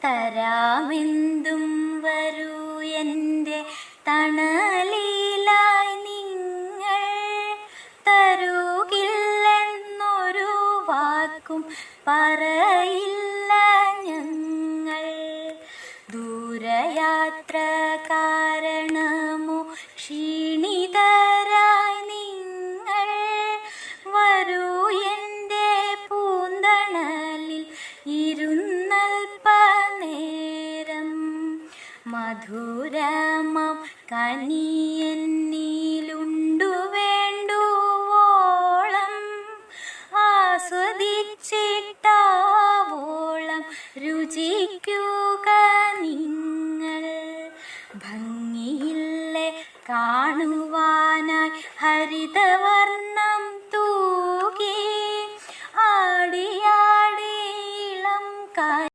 തരാമെന്തും വരൂ എൻ്റെ തണലിലായി നിങ്ങൾ, തരുകില്ലെന്നൊരു വാക്കും പറയില്ല ഞങ്ങൾ. ദൂരയാത്ര കാരണമോ ക്ഷീണിതരായി നിങ്ങൾ, വരൂ എൻ്റെ പൂന്തണലിൽ ഇരുന്നൽപ്പനേരം. മധുരമാം കനിയെന്നിലുണ്ടു വേണ്ടുവോളം, ആസ്വദിച്ചിട്ടാവോളം രുചിക്കുക നിങ്ങൾ. ഭംഗിയില്ലേ കാണുവാൻ